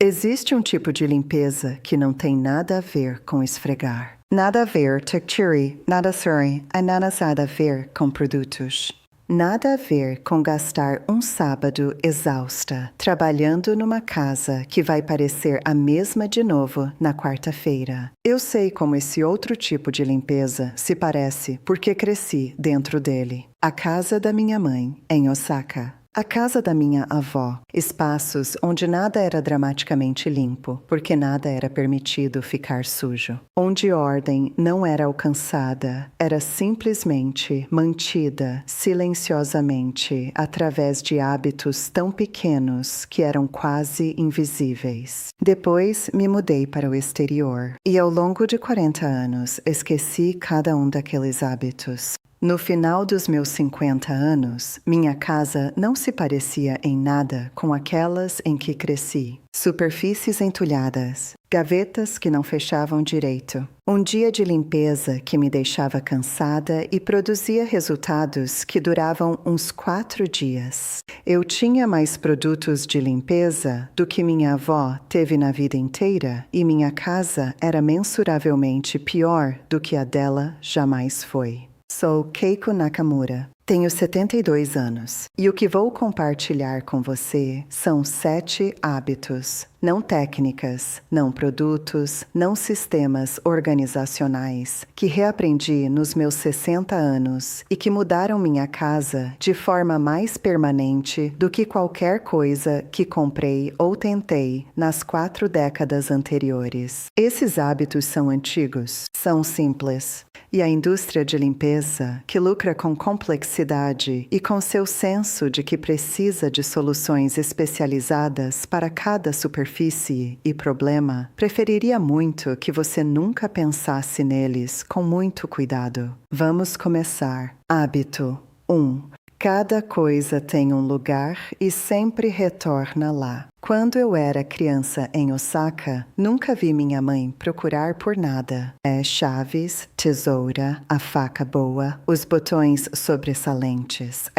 Existe um tipo de limpeza que não tem nada a ver com esfregar. Nada a ver tactiri, nada sorry, e nada a ver com produtos. Nada a ver com gastar um sábado exausta, trabalhando numa casa que vai parecer a mesma de novo na quarta-feira. Eu sei como esse outro tipo de limpeza se parece porque cresci dentro dele. A casa da minha mãe, em Osaka. A casa da minha avó, espaços onde nada era dramaticamente limpo, porque nada era permitido ficar sujo. Onde ordem não era alcançada, era simplesmente mantida silenciosamente através de hábitos tão pequenos que eram quase invisíveis. Depois me mudei para o exterior e ao longo de 40 anos esqueci cada um daqueles hábitos. No final dos meus 50 anos, minha casa não se parecia em nada com aquelas em que cresci. Superfícies entulhadas, gavetas que não fechavam direito. Um dia de limpeza que me deixava cansada e produzia resultados que duravam uns 4 dias. Eu tinha mais produtos de limpeza do que minha avó teve na vida inteira e minha casa era mensuravelmente pior do que a dela jamais foi. Sou Keiko Nakamura, tenho 72 anos e o que vou compartilhar com você são 7 hábitos, não técnicas, não produtos, não sistemas organizacionais, que reaprendi nos meus 60 anos e que mudaram minha casa de forma mais permanente do que qualquer coisa que comprei ou tentei nas 4 décadas anteriores. Esses hábitos são antigos, são simples, e a indústria de limpeza, que lucra com complexidade e com seu senso de que precisa de soluções especializadas para cada superfície e problema, preferiria muito que você nunca pensasse neles com muito cuidado. Vamos começar. Hábito 1. Cada coisa tem um lugar e sempre retorna lá. Quando eu era criança em Osaka, nunca vi minha mãe procurar por nada. Chaves, tesoura, a faca boa, os botões sobressalentes.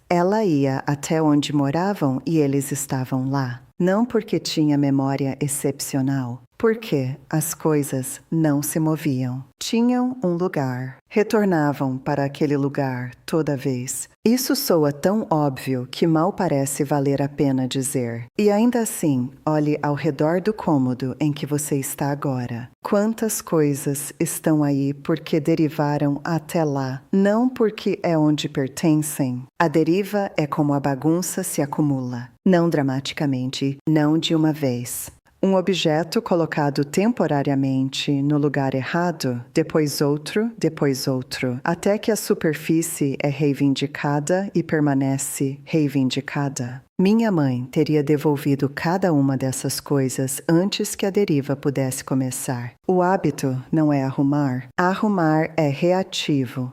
Ela ia até onde moravam e eles estavam lá. Não porque tinha memória excepcional, porque as coisas não se moviam. Tinham um lugar. Retornavam para aquele lugar toda vez. Isso soa tão óbvio que mal parece valer a pena dizer. E ainda assim, olhe ao redor do cômodo em que você está agora. Quantas coisas estão aí porque derivaram até lá, não porque é onde pertencem? A deriva é como a bagunça se acumula. Não dramaticamente, não de uma vez. Um objeto colocado temporariamente no lugar errado, depois outro, até que a superfície é reivindicada e permanece reivindicada. Minha mãe teria devolvido cada uma dessas coisas antes que a deriva pudesse começar. O hábito não é arrumar. Arrumar é reativo.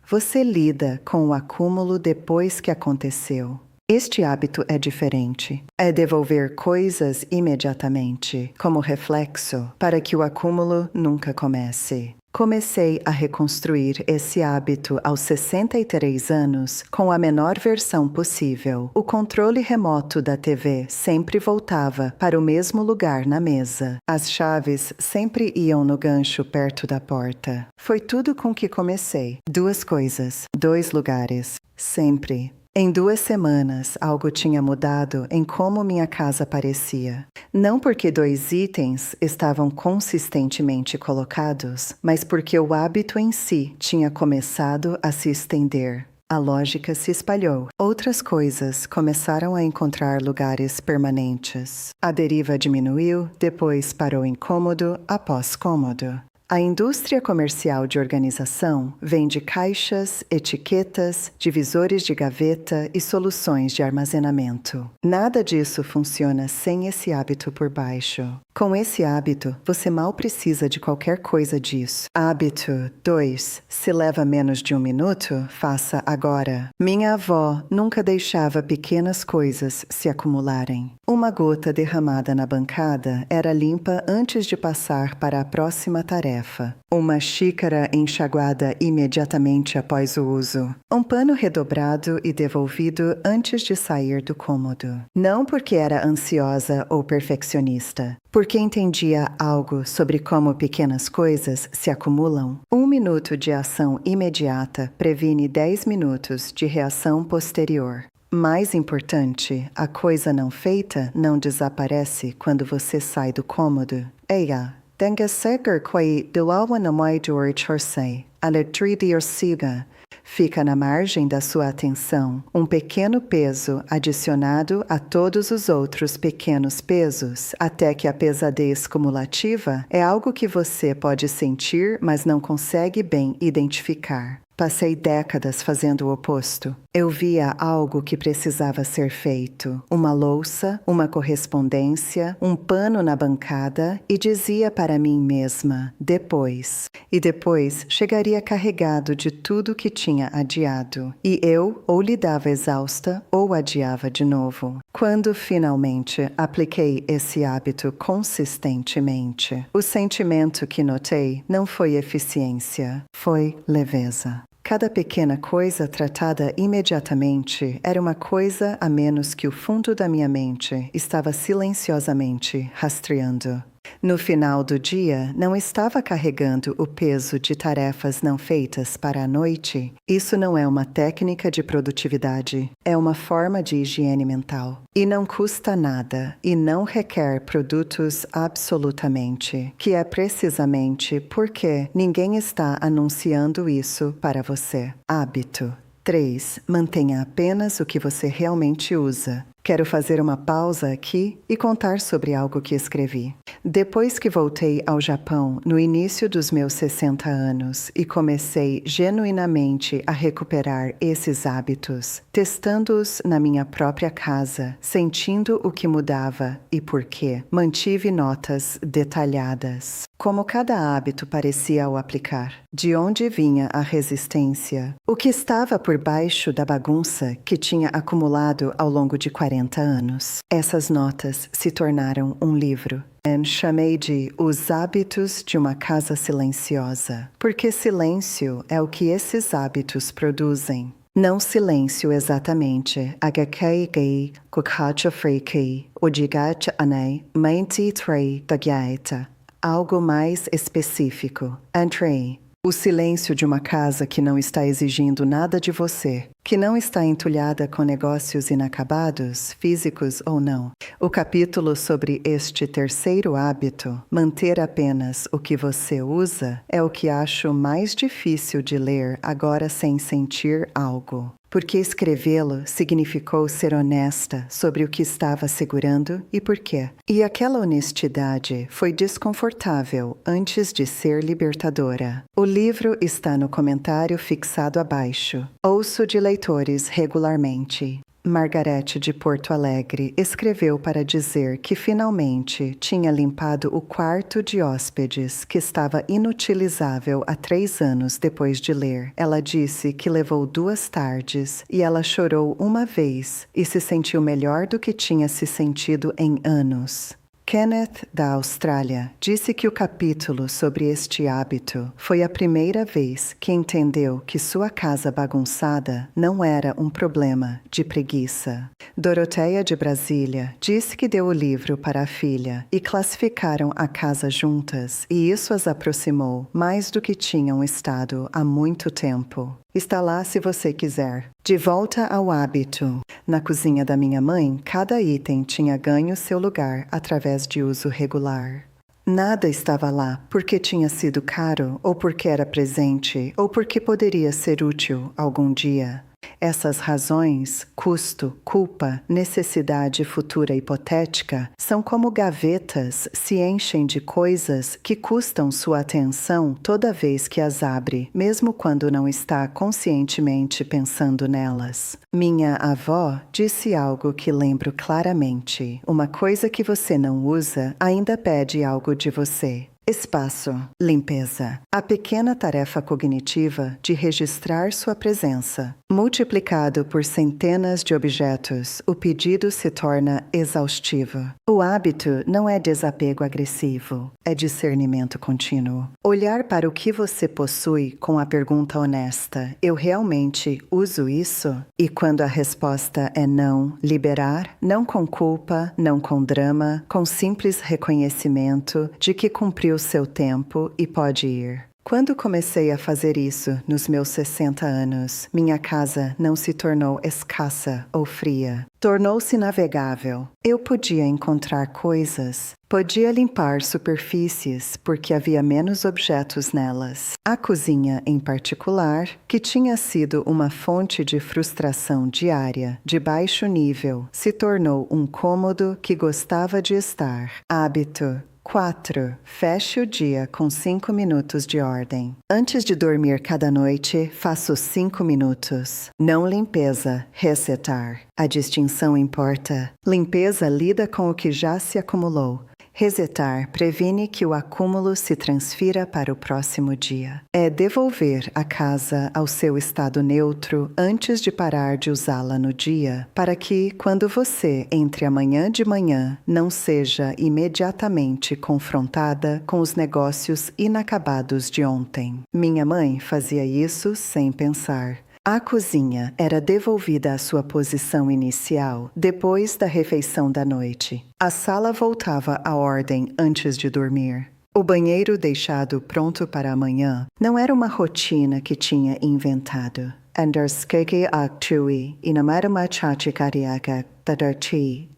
Você lida com o acúmulo depois que aconteceu. Este hábito é diferente. É devolver coisas imediatamente, como reflexo, para que o acúmulo nunca comece. Comecei a reconstruir esse hábito aos 63 anos com a menor versão possível. O controle remoto da TV sempre voltava para o mesmo lugar na mesa. As chaves sempre iam no gancho perto da porta. Foi tudo com que comecei. 2 coisas, 2 lugares, sempre. Em 2 semanas, algo tinha mudado em como minha casa parecia. Não porque 2 itens estavam consistentemente colocados, mas porque o hábito em si tinha começado a se estender. A lógica se espalhou. Outras coisas começaram a encontrar lugares permanentes. A deriva diminuiu, depois parou em cômodo após cômodo. A indústria comercial de organização vende caixas, etiquetas, divisores de gaveta e soluções de armazenamento. Nada disso funciona sem esse hábito por baixo. Com esse hábito, você mal precisa de qualquer coisa disso. Hábito 2. Se leva menos de 1 minuto, faça agora. Minha avó nunca deixava pequenas coisas se acumularem. Uma gota derramada na bancada era limpa antes de passar para a próxima tarefa. Uma xícara enxaguada imediatamente após o uso. Um pano redobrado e devolvido antes de sair do cômodo. Não porque era ansiosa ou perfeccionista, porque entendia algo sobre como pequenas coisas se acumulam. 1 minuto de ação imediata previne 10 minutos de reação posterior. Mais importante, a coisa não feita não desaparece quando você sai do cômodo. Eia, tenha seker que delawa na mai dor chorsei, aletridir siga. Fica na margem da sua atenção um pequeno peso adicionado a todos os outros pequenos pesos, até que a pesadez cumulativa é algo que você pode sentir, mas não consegue bem identificar. Passei décadas fazendo o oposto. Eu via algo que precisava ser feito, uma louça, uma correspondência, um pano na bancada e dizia para mim mesma, depois. E depois chegaria carregado de tudo que tinha adiado. E eu ou lidava exausta ou adiava de novo. Quando finalmente apliquei esse hábito consistentemente, o sentimento que notei não foi eficiência, foi leveza. Cada pequena coisa tratada imediatamente era uma coisa a menos que o fundo da minha mente estava silenciosamente rastreando. No final do dia, não estava carregando o peso de tarefas não feitas para a noite. Isso não é uma técnica de produtividade, é uma forma de higiene mental. E não custa nada, e não requer produtos absolutamente, que é precisamente porque ninguém está anunciando isso para você. Hábito. 3. Mantenha apenas o que você realmente usa. Quero fazer uma pausa aqui e contar sobre algo que escrevi. Depois que voltei ao Japão no início dos meus 60 anos e comecei genuinamente a recuperar esses hábitos, testando-os na minha própria casa, sentindo o que mudava e por quê, mantive notas detalhadas. Como cada hábito parecia ao aplicar, de onde vinha a resistência, o que estava por baixo da bagunça que tinha acumulado ao longo de 40 anos. Essas notas se tornaram um livro. Chamei de Os Hábitos de uma Casa Silenciosa, porque silêncio é o que esses hábitos produzem. Não silêncio exatamente, agakei kukhacha freikei, odigat anei, menti trei dagyaeta. Algo mais específico. Entrei. O silêncio de uma casa que não está exigindo nada de você, que não está entulhada com negócios inacabados, físicos ou não. O capítulo sobre este terceiro hábito, manter apenas o que você usa, é o que acho mais difícil de ler agora sem sentir algo. Porque escrevê-lo significou ser honesta sobre o que estava segurando e por quê. E aquela honestidade foi desconfortável antes de ser libertadora. O livro está no comentário fixado abaixo. Ouço de leitores regularmente. Margarete de Porto Alegre escreveu para dizer que finalmente tinha limpado o quarto de hóspedes que estava inutilizável há 3 anos depois de ler. Ela disse que levou 2 tardes e ela chorou uma vez e se sentiu melhor do que tinha se sentido em anos. Kenneth, da Austrália, disse que o capítulo sobre este hábito foi a primeira vez que entendeu que sua casa bagunçada não era um problema de preguiça. Doroteia, de Brasília, disse que deu o livro para a filha e classificaram a casa juntas, e isso as aproximou mais do que tinham estado há muito tempo. Está lá se você quiser. De volta ao hábito. Na cozinha da minha mãe, cada item tinha ganho seu lugar através de uso regular. Nada estava lá porque tinha sido caro, ou porque era presente, ou porque poderia ser útil algum dia. Essas razões, custo, culpa, necessidade futura hipotética, são como gavetas, se enchem de coisas que custam sua atenção toda vez que as abre, mesmo quando não está conscientemente pensando nelas. Minha avó disse algo que lembro claramente. Uma coisa que você não usa ainda pede algo de você. Espaço, limpeza. A pequena tarefa cognitiva de registrar sua presença. Multiplicado por centenas de objetos, o pedido se torna exaustivo. O hábito não é desapego agressivo, é discernimento contínuo. Olhar para o que você possui com a pergunta honesta: eu realmente uso isso? E quando a resposta é não, liberar, não com culpa, não com drama, com simples reconhecimento de que cumpriu seu tempo e pode ir. Quando comecei a fazer isso nos meus 60 anos, minha casa não se tornou escassa ou fria. Tornou-se navegável. Eu podia encontrar coisas, podia limpar superfícies porque havia menos objetos nelas. A cozinha, em particular, que tinha sido uma fonte de frustração diária, de baixo nível, se tornou um cômodo que gostava de estar. Hábito. 4. Feche o dia com 5 minutos de ordem. Antes de dormir cada noite, faço 5 minutos. Não limpeza, resetar. A distinção importa. Limpeza lida com o que já se acumulou. Resetar previne que o acúmulo se transfira para o próximo dia. É devolver a casa ao seu estado neutro antes de parar de usá-la no dia, para que, quando você entre amanhã de manhã, não seja imediatamente confrontada com os negócios inacabados de ontem. Minha mãe fazia isso sem pensar. A cozinha era devolvida à sua posição inicial depois da refeição da noite. A sala voltava à ordem antes de dormir. O banheiro deixado pronto para amanhã não era uma rotina que tinha inventado. Andarskeke actui inamaramachachi kariaka tadarti.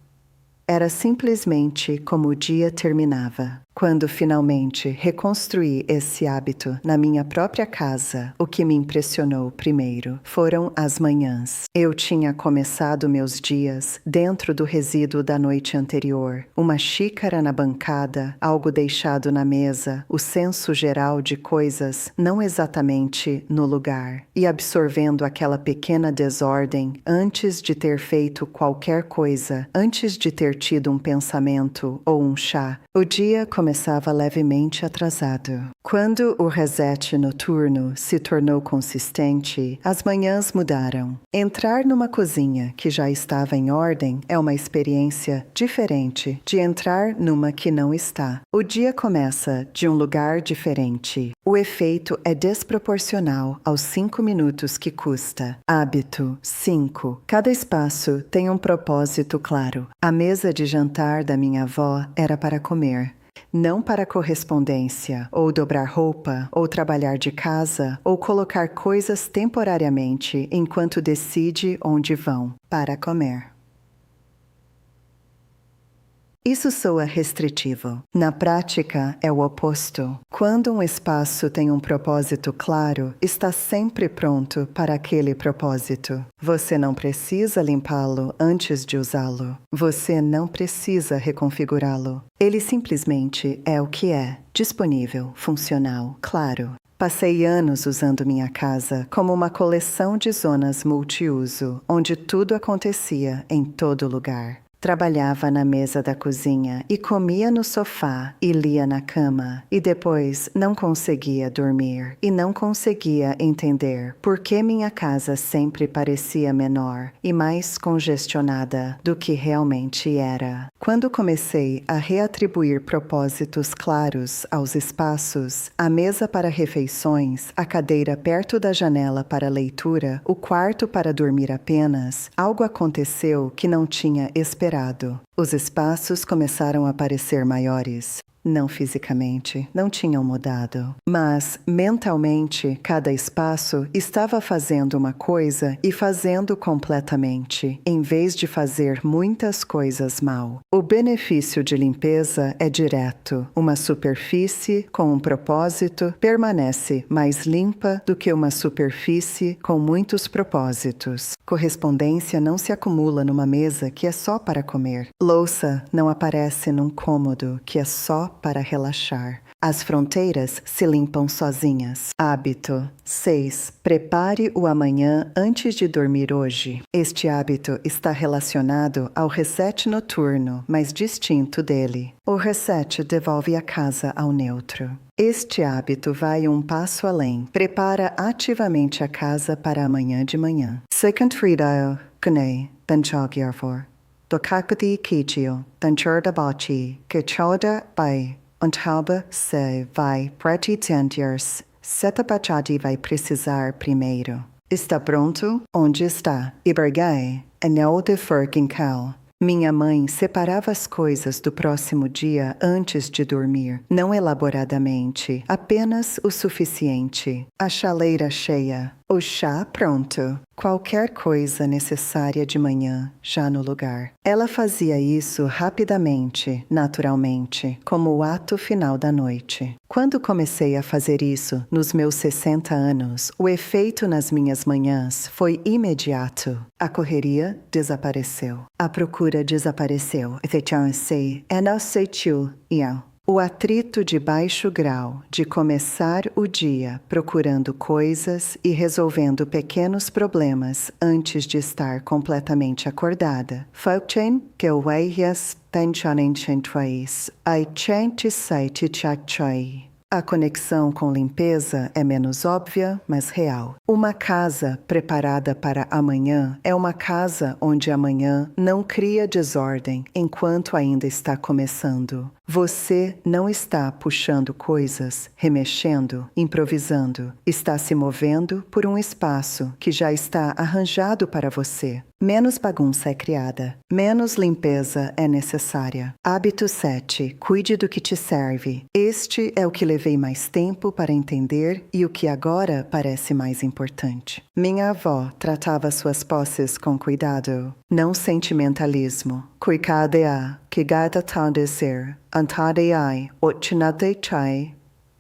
Era simplesmente como o dia terminava. Quando finalmente reconstruí esse hábito na minha própria casa, o que me impressionou primeiro foram as manhãs. Eu tinha começado meus dias dentro do resíduo da noite anterior. Uma xícara na bancada, algo deixado na mesa, o senso geral de coisas não exatamente no lugar. E absorvendo aquela pequena desordem antes de ter feito qualquer coisa, antes de ter tido um pensamento ou um chá, o dia começava levemente atrasado. Quando o reset noturno se tornou consistente, as manhãs mudaram. Entrar numa cozinha que já estava em ordem é uma experiência diferente de entrar numa que não está. O dia começa de um lugar diferente. O efeito é desproporcional aos 5 minutos que custa. Hábito 5. Cada espaço tem um propósito claro. A mesa de jantar da minha avó era para comer. Não para correspondência, ou dobrar roupa, ou trabalhar de casa, ou colocar coisas temporariamente enquanto decide onde vão, para comer. Isso soa restritivo. Na prática, é o oposto. Quando um espaço tem um propósito claro, está sempre pronto para aquele propósito. Você não precisa limpá-lo antes de usá-lo. Você não precisa reconfigurá-lo. Ele simplesmente é o que é, disponível, funcional, claro. Passei anos usando minha casa como uma coleção de zonas multiuso, onde tudo acontecia em todo lugar. Trabalhava na mesa da cozinha e comia no sofá e lia na cama, e depois não conseguia dormir e não conseguia entender por que minha casa sempre parecia menor e mais congestionada do que realmente era. Quando comecei a reatribuir propósitos claros aos espaços, a mesa para refeições, a cadeira perto da janela para leitura, o quarto para dormir apenas, algo aconteceu que não tinha esperado. Os espaços começaram a parecer maiores. não fisicamente, não tinham mudado. Mas, mentalmente, cada espaço estava fazendo uma coisa e fazendo completamente, em vez de fazer muitas coisas mal. O benefício de limpeza é direto. Uma superfície com um propósito permanece mais limpa do que uma superfície com muitos propósitos. Correspondência não se acumula numa mesa que é só para comer. Louça não aparece num cômodo que é só para relaxar. As fronteiras se limpam sozinhas. Hábito 6. Prepare o amanhã antes de dormir hoje. Este hábito está relacionado ao reset noturno, mas distinto dele. O reset devolve a casa ao neutro. Este hábito vai um passo além. Prepara ativamente a casa para amanhã de manhã. Second Friday, Gunei, Danchog Yarfor. Do Kakati Kijio, Danchorda Bachi, Kechoda Bai. Ontaba se vai pretenders. Setapachadi vai precisar primeiro. Está pronto? Onde está? Ibergai, anel de Ferginkal. Minha mãe separava as coisas do próximo dia antes de dormir, não elaboradamente, apenas o suficiente. A chaleira cheia, o chá pronto, qualquer coisa necessária de manhã já no lugar. Ela fazia isso rapidamente, naturalmente, como o ato final da noite. Quando comecei a fazer isso, nos meus 60 anos, o efeito nas minhas manhãs foi imediato. A correria desapareceu. A procura desapareceu. O atrito de baixo grau de começar o dia procurando coisas e resolvendo pequenos problemas antes de estar completamente acordada. Falchen que o Waias Tanchanen Chentwais, Ai Chente Site Chachoi. A conexão com limpeza é menos óbvia, mas real. Uma casa preparada para amanhã é uma casa onde amanhã não cria desordem enquanto ainda está começando. Você não está puxando coisas, remexendo, improvisando. Está se movendo por um espaço que já está arranjado para você. Menos bagunça é criada, menos limpeza é necessária. Hábito 7. Cuide do que te serve. Este é o que levei mais tempo para entender e o que agora parece mais importante. Minha avó tratava suas posses com cuidado, não sentimentalismo. Cuicadea, que gata tandecer, antadeai, otchinatechai.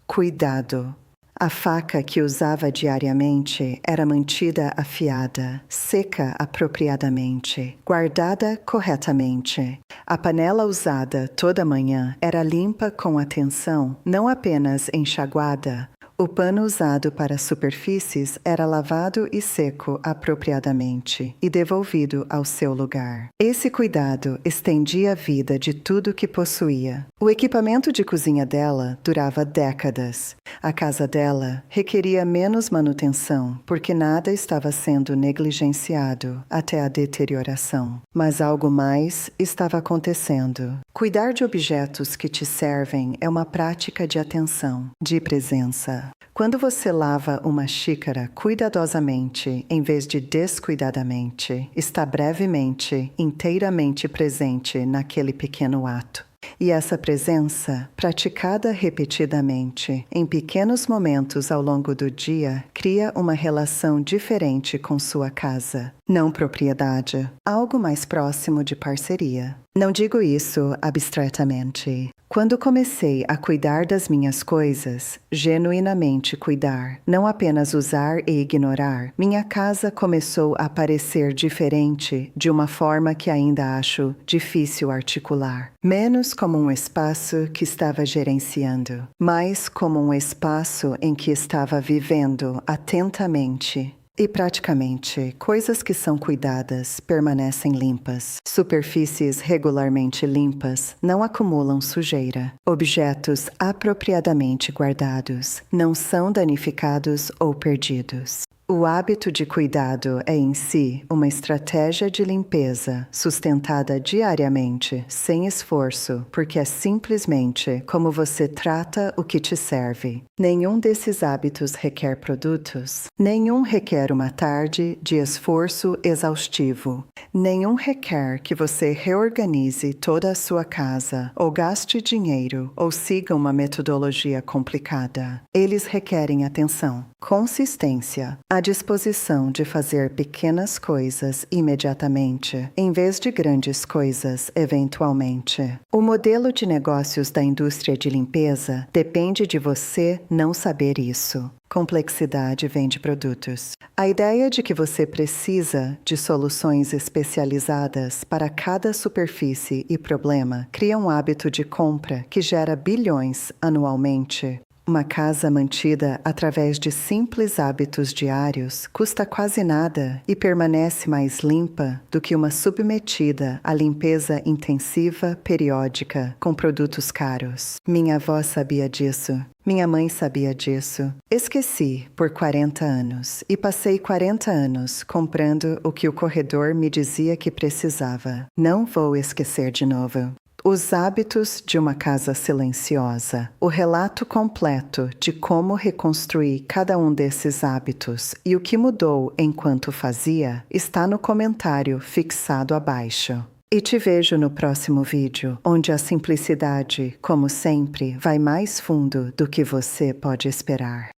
Cuidado. A faca que usava diariamente era mantida afiada, seca apropriadamente, guardada corretamente. A panela usada toda manhã era limpa com atenção, não apenas enxaguada. O pano usado para superfícies era lavado e seco apropriadamente e devolvido ao seu lugar. Esse cuidado estendia a vida de tudo que possuía. O equipamento de cozinha dela durava décadas. A casa dela requeria menos manutenção, porque nada estava sendo negligenciado até a deterioração. Mas algo mais estava acontecendo. Cuidar de objetos que te servem é uma prática de atenção, de presença. Quando você lava uma xícara cuidadosamente, em vez de descuidadamente, está brevemente, inteiramente presente naquele pequeno ato. E essa presença, praticada repetidamente, em pequenos momentos ao longo do dia, cria uma relação diferente com sua casa. Não propriedade, algo mais próximo de parceria. Não digo isso abstratamente. Quando comecei a cuidar das minhas coisas, genuinamente cuidar, não apenas usar e ignorar, minha casa começou a parecer diferente de uma forma que ainda acho difícil articular. Menos como um espaço que estava gerenciando, mais como um espaço em que estava vivendo atentamente. E praticamente, coisas que são cuidadas permanecem limpas. Superfícies regularmente limpas não acumulam sujeira. Objetos apropriadamente guardados não são danificados ou perdidos. O hábito de cuidado é em si uma estratégia de limpeza sustentada diariamente, sem esforço, porque é simplesmente como você trata o que te serve. Nenhum desses hábitos requer produtos. Nenhum requer uma tarde de esforço exaustivo. Nenhum requer que você reorganize toda a sua casa, ou gaste dinheiro, ou siga uma metodologia complicada. Eles requerem atenção, consistência, a disposição de fazer pequenas coisas imediatamente, em vez de grandes coisas eventualmente. O modelo de negócios da indústria de limpeza depende de você não saber isso. Complexidade vem de produtos. A ideia de que você precisa de soluções especializadas para cada superfície e problema cria um hábito de compra que gera bilhões anualmente. Uma casa mantida através de simples hábitos diários custa quase nada e permanece mais limpa do que uma submetida à limpeza intensiva periódica com produtos caros. Minha avó sabia disso. Minha mãe sabia disso. Esqueci por 40 anos e passei 40 anos comprando o que o corredor me dizia que precisava. Não vou esquecer de novo. Os hábitos de uma casa silenciosa. O relato completo de como reconstruir cada um desses hábitos e o que mudou enquanto fazia está no comentário fixado abaixo. E te vejo no próximo vídeo, onde a simplicidade, como sempre, vai mais fundo do que você pode esperar.